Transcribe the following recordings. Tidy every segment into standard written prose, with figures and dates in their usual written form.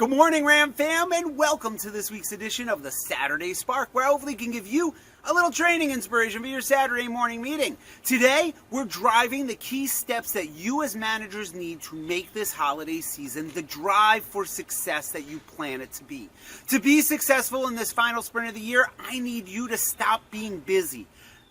Good morning, Ram fam, and welcome to this week's edition of the Saturday Spark, where I hopefully can give you a little training inspiration for your Saturday morning meeting. Today, we're driving the key steps that you as managers need to make this holiday season the drive for success that you plan it to be. To be successful in this final sprint of the year, I need you to stop being busy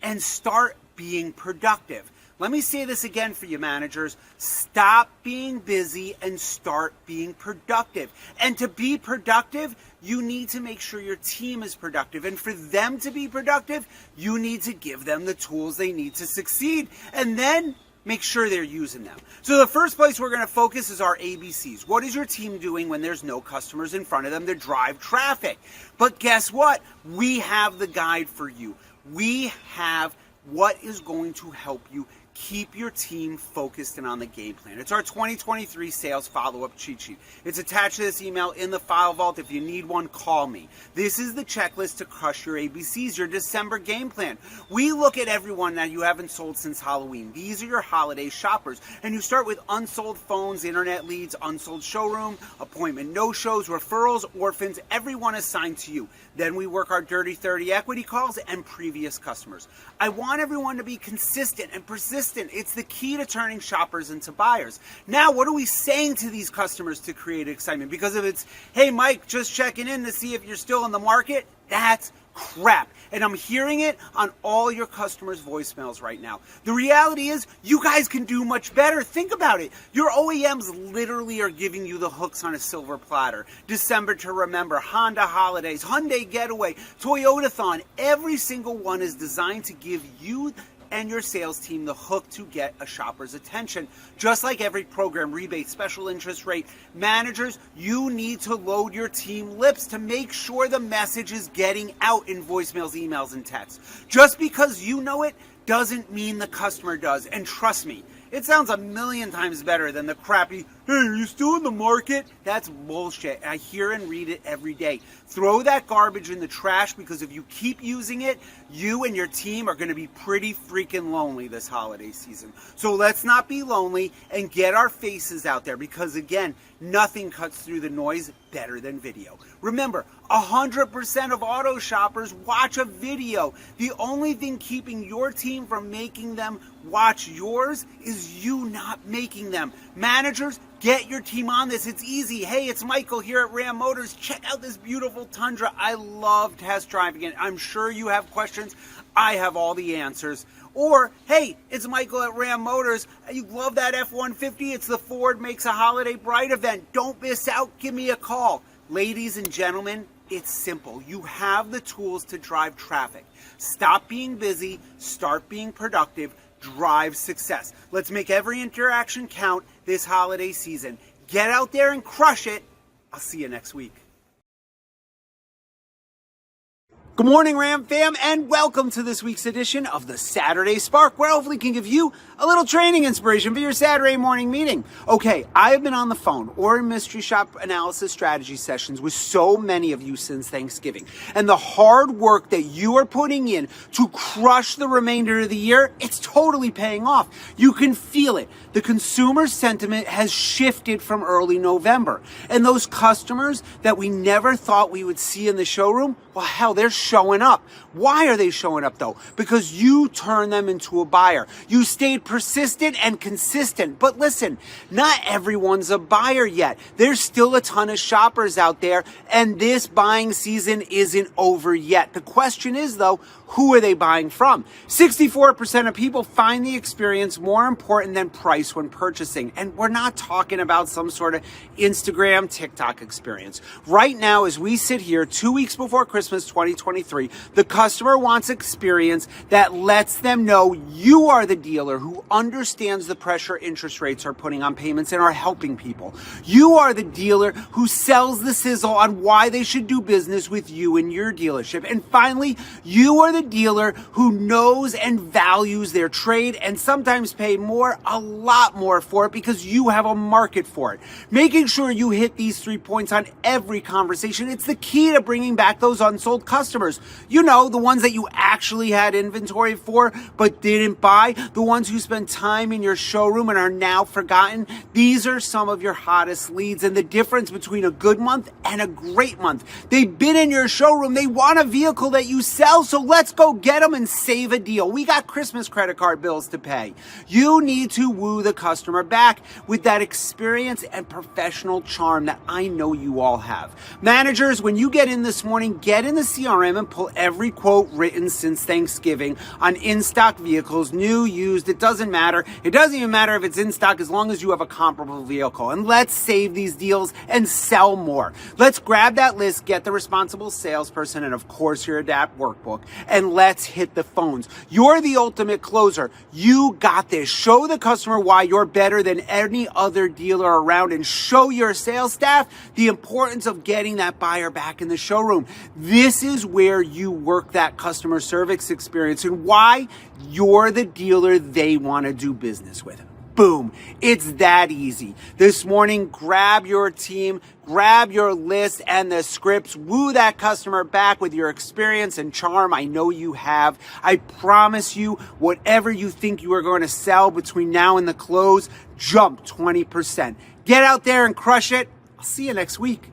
and start being productive. Let me say this again for you managers. Stop being busy and start being productive. And to be productive, you need to make sure your team is productive. And for them to be productive, you need to give them the tools they need to succeed. And then make sure they're using them. So the first place we're going to focus is our ABCs. What is your team doing when there's no customers in front of them to drive traffic? But guess what? We have the guide for you. We have what is going to help you keep your team focused and on the game plan. It's our 2023 sales follow-up cheat sheet. It's attached to this email in the file vault. If you need one, call me. This is the checklist to crush your ABCs, your December game plan. We look at everyone that you haven't sold since Halloween. These are your holiday shoppers. And you start with unsold phones, internet leads, unsold showroom, appointment no-shows, referrals, orphans, everyone assigned to you. Then we work our dirty 30 equity calls and previous customers. I want everyone to be consistent and persistent. It's the key to turning shoppers into buyers. Now, what are we saying to these customers to create excitement? Because if it's, hey, Mike, just checking in to see if you're still in the market, that's crap. And I'm hearing it on all your customers' voicemails right now. The reality is you guys can do much better. Think about it. Your OEMs literally are giving you the hooks on a silver platter. December to remember, Honda holidays, Hyundai getaway, Toyotathon. Every single one is designed to give you and your sales team the hook to get a shopper's attention. Just like every program, rebate, special interest rate, managers, you need to load your team lips to make sure the message is getting out in voicemails, emails, and texts. Just because you know it doesn't mean the customer does. And trust me, it sounds a million times better than the crappy, hey, are you still in the market? That's bullshit. I hear and read it every day. Throw that garbage in the trash, because if you keep using it, you and your team are going to be pretty freaking lonely this holiday season. So let's not be lonely and get our faces out there, because again, nothing cuts through the noise better than video. Remember, 100% of auto shoppers watch a video. The only thing keeping your team from making them watch yours is you not making them. Managers, get your team on this. It's easy. Hey, it's Michael here at Ram Motors. Check out this beautiful Tundra. I love test driving it. I'm sure you have questions. I have all the answers. Or, hey, it's Michael at Ram Motors. You love that F-150. It's the Ford Makes a Holiday Bright event. Don't miss out. Give me a call. Ladies and gentlemen, it's simple. You have the tools to drive traffic. Stop being busy. Start being productive. Drive success. Let's make every interaction count this holiday season. Get out there and crush it. I'll see you next week. Good morning, Ram fam, and welcome to this week's edition of the Saturday Spark, where I hopefully can give you a little training inspiration for your Saturday morning meeting. Okay, I have been on the phone or in mystery shop analysis strategy sessions with so many of you since Thanksgiving. And the hard work that you are putting in to crush the remainder of the year, it's totally paying off. You can feel it. The consumer sentiment has shifted from early November. And those customers that we never thought we would see in the showroom, well, hell, they're showing up. Why are they showing up though? Because you turned them into a buyer. You stayed persistent and consistent. But listen, not everyone's a buyer yet. There's still a ton of shoppers out there, and this buying season isn't over yet. The question is though, who are they buying from? 64% of people find the experience more important than price when purchasing. And we're not talking about some sort of Instagram, TikTok experience. Right now, as we sit here 2 weeks before Christmas 2023, the customer wants experience that lets them know you are the dealer who understands the pressure interest rates are putting on payments and are helping people. You are the dealer who sells the sizzle on why they should do business with you and your dealership. And finally, you are the dealer who knows and values their trade and sometimes pay more, a lot more for it, because you have a market for it. Making sure you hit these 3 points on every conversation, it's the key to bringing back those unsold customers. customers. You know, the ones that you actually had inventory for but didn't buy, the ones who spent time in your showroom and are now forgotten. These are some of your hottest leads, and the difference between a good month and a great month. They've been in your showroom. They want a vehicle that you sell, so let's go get them and save a deal. We got Christmas credit card bills to pay. You need to woo the customer back with that experience and professional charm that I know you all have. Managers, when you get in this morning, get in the CRM and pull every quote written since Thanksgiving on in-stock vehicles, new, used, it doesn't matter. It doesn't even matter if it's in stock as long as you have a comparable vehicle. And let's save these deals and sell more. Let's grab that list, get the responsible salesperson, and of course your ADAPT workbook, and let's hit the phones. You're the ultimate closer. You got this. Show the customer why you're better than any other dealer around, and show your sales staff the importance of getting that buyer back in the showroom. This is where you work that customer service experience and why you're the dealer they want to do business with. Boom. It's that easy. This morning, grab your team, grab your list and the scripts, woo that customer back with your experience and charm. I know you have. I promise you, whatever you think you are going to sell between now and the close, jump 20%. Get out there and crush it. I'll see you next week.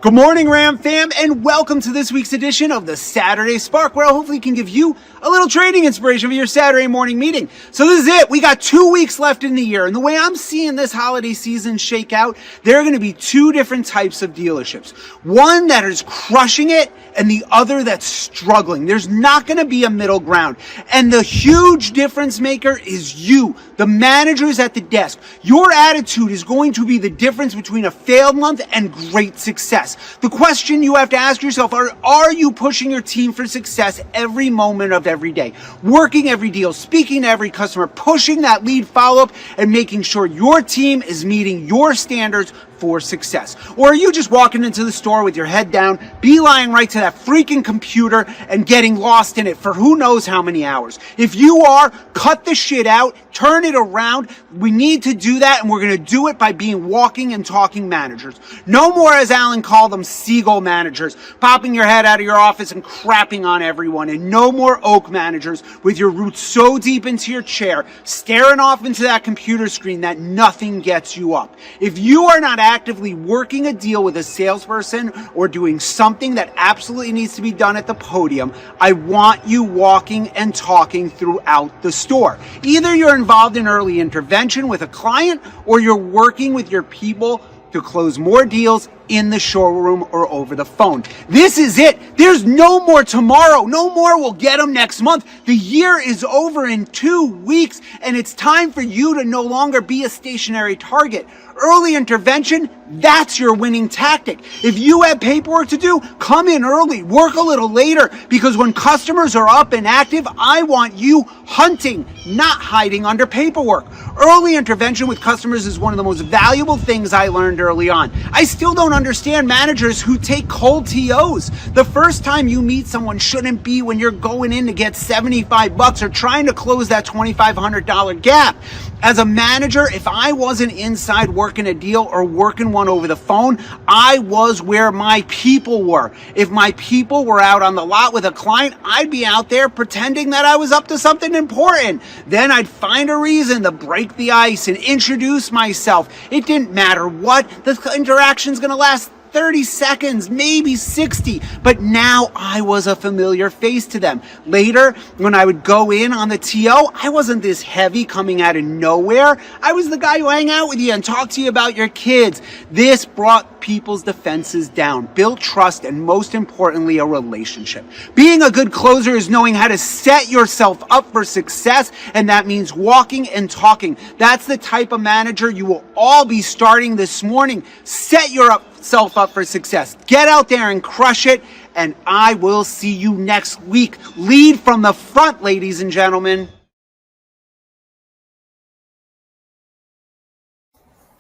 Good morning, Ram fam, and welcome to this week's edition of the Saturday Spark, where I hopefully can give you a little training inspiration for your Saturday morning meeting. So this is it. We got 2 weeks left in the year, and the way I'm seeing this holiday season shake out, there are going to be two different types of dealerships. One that is crushing it, and the other that's struggling. There's not going to be a middle ground. And the huge difference maker is you, the managers at the desk. Your attitude is going to be the difference between a failed month and great success. The question you have to ask yourself are you pushing your team for success every moment of every day? Working every deal, speaking to every customer, pushing that lead follow-up, and making sure your team is meeting your standards for success? Or are you just walking into the store with your head down, beeline right to that freaking computer and getting lost in it for who knows how many hours? If you are, cut the shit out, turn it around. We need to do that, and we're going to do it by being walking and talking managers. No more, as Alan called them, seagull managers, popping your head out of your office and crapping on everyone. And no more oak managers with your roots so deep into your chair, staring off into that computer screen that nothing gets you up. If you are not actively working a deal with a salesperson or doing something that absolutely needs to be done at the podium, I want you walking and talking throughout the store. Either you're involved in early intervention with a client, or you're working with your people to close more deals in the showroom or over the phone. This is it. There's no more tomorrow. No more we'll get them next month. The year is over in 2 weeks, and it's time for you to no longer be a stationary target. Early intervention, that's your winning tactic. If you have paperwork to do, come in early, work a little later, because when customers are up and active, I want you hunting, not hiding under paperwork. Early intervention with customers is one of the most valuable things I learned early on. I still don't understand managers who take cold TOs. The first time you meet someone shouldn't be when you're going in to get $75 or trying to close that $2,500 gap. As a manager, if I wasn't inside working a deal or working one over the phone, I was where my people were. If my people were out on the lot with a client, I'd be out there pretending that I was up to something important. Then I'd find a reason to break the ice and introduce myself. It didn't matter what. The interaction's going to last 30 seconds, maybe 60, but now I was a familiar face to them. Later, when I would go in on the TO, I wasn't this heavy coming out of nowhere. I was the guy who hang out with you and talk to you about your kids. This brought people's defenses down, built trust, and most importantly, a relationship. Being a good closer is knowing how to set yourself up for success, and that means walking and talking. That's the type of manager you will all be starting this morning. Set yourself up for success. Get out there and crush it, and I will see you next week. Lead from the front, ladies and gentlemen.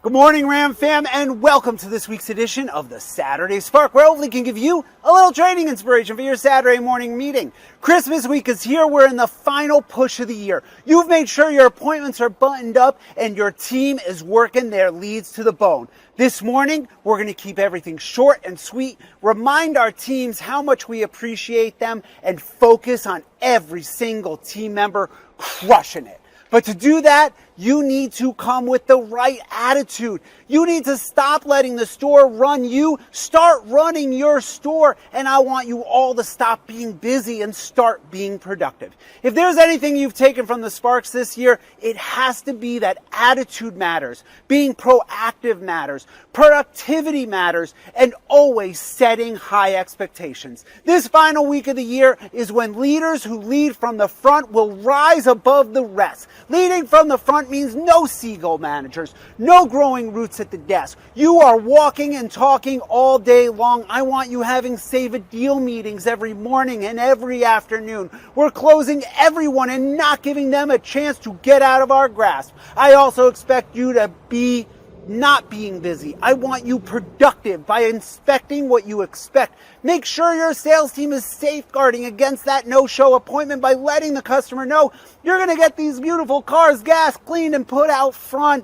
Good morning, Ram fam, and welcome to this week's edition of the Saturday Spark, where hopefully can give you a little training inspiration for your Saturday morning meeting. Christmas week is here. We're in the final push of the year. You've made sure your appointments are buttoned up and your team is working their leads to the bone. This morning, we're going to keep everything short and sweet, remind our teams how much we appreciate them, and focus on every single team member crushing it. But to do that, you need to come with the right attitude. You need to stop letting the store run you. Start running your store. And I want you all to stop being busy and start being productive. If there's anything you've taken from the Sparks this year, it has to be that attitude matters. Being proactive matters. Productivity matters. And always setting high expectations. This final week of the year is when leaders who lead from the front will rise above the rest. Leading from the front means no seagull managers, no growing roots at the desk. You are walking and talking all day long. I want you having save a deal meetings every morning and every afternoon. We're closing everyone and not giving them a chance to get out of our grasp. I also expect you to be not being busy. I want you productive by inspecting what you expect. Make sure your sales team is safeguarding against that no-show appointment by letting the customer know you're going to get these beautiful cars gas cleaned and put out front.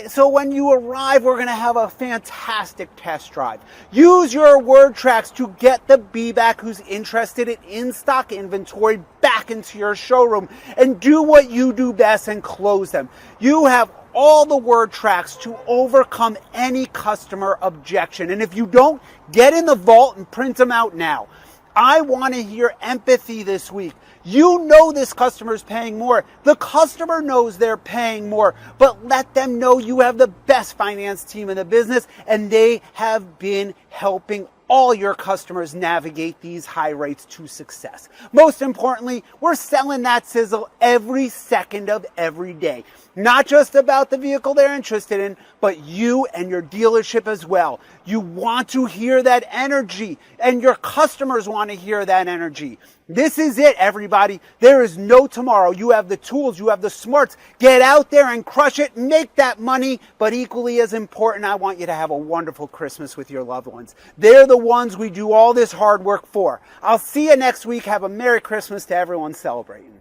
So when you arrive, we're going to have a fantastic test drive. Use your word tracks to get the B-back who's interested in in-stock inventory back into your showroom, and do what you do best and close them. You have all the word tracks to overcome any customer objection. And if you don't, get in the vault and print them out now. I want to hear empathy this week. You know this customer's paying more. The customer knows they're paying more, but let them know you have the best finance team in the business and they have been helping all your customers navigate these high rates to success. Most importantly, we're selling that sizzle every second of every day. Not just about the vehicle they're interested in, but you and your dealership as well. You want to hear that energy, and your customers want to hear that energy. This is it, everybody. There is no tomorrow. You have the tools, you have the smarts. Get out there and crush it, make that money, but equally as important, I want you to have a wonderful Christmas with your loved ones. They're the ones we do all this hard work for. I'll see you next week. Have a Merry Christmas to everyone celebrating.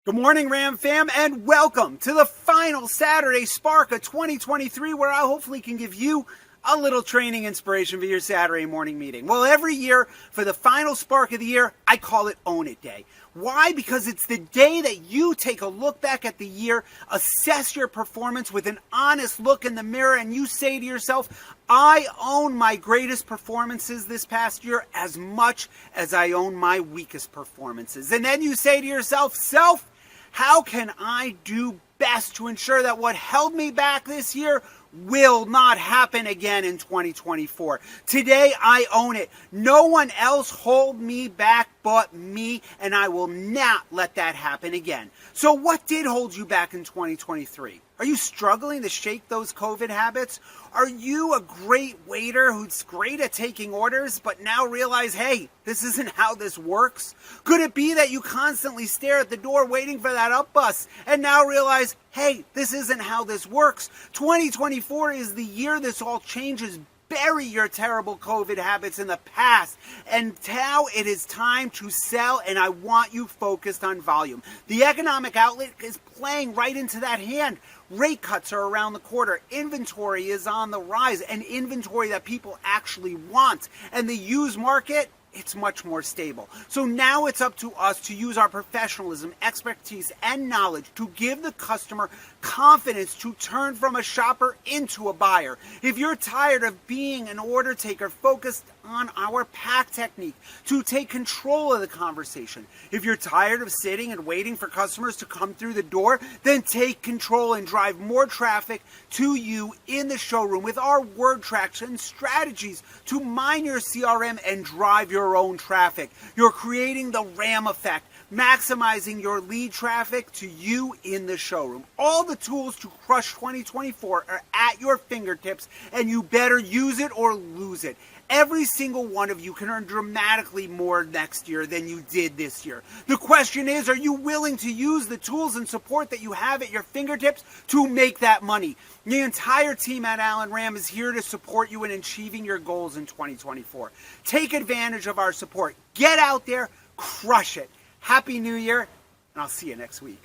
Good morning, Ram fam, and welcome to the final Saturday Spark of 2023, where I hopefully can give you a little training inspiration for your Saturday morning meeting. Well, every year for the final Spark of the year, I call it Own It Day. Why? Because it's the day that you take a look back at the year, assess your performance with an honest look in the mirror, and you say to yourself, I own my greatest performances this past year as much as I own my weakest performances. And then you say to yourself, self, how can I do best to ensure that what held me back this year will not happen again in 2024. Today, I own it. No one else hold me back but me, and I will not let that happen again. So what did hold you back in 2023? Are you struggling to shake those COVID habits? Are you a great waiter who's great at taking orders, but now realize, hey, this isn't how this works? Could it be that you constantly stare at the door waiting for that up bus and now realize, hey, this isn't how this works? 2024 is the year this all changes. Bury your terrible COVID habits in the past, and now it is time to sell, and I want you focused on volume. The economic outlet is playing right into that hand. Rate cuts are around the corner. Inventory is on the rise, and inventory that people actually want. And the used market, it's much more stable. So now it's up to us to use our professionalism, expertise, and knowledge to give the customer confidence to turn from a shopper into a buyer. If you're tired of being an order taker, focused on our pack technique to take control of the conversation. If you're tired of sitting and waiting for customers to come through the door, then take control and drive more traffic to you in the showroom with our word tracks and strategies to mine your CRM and drive your own traffic. You're creating the RAM effect. maximizing your lead traffic to you in the showroom. All the tools to crush 2024 are at your fingertips, and you better use it or lose it. Every single one of you can earn dramatically more next year than you did this year. The question is, are you willing to use the tools and support that you have at your fingertips to make that money? The entire team at Allen Ram is here to support you in achieving your goals in 2024. Take advantage of our support. Get out there, crush it. Happy New Year, and I'll see you next week.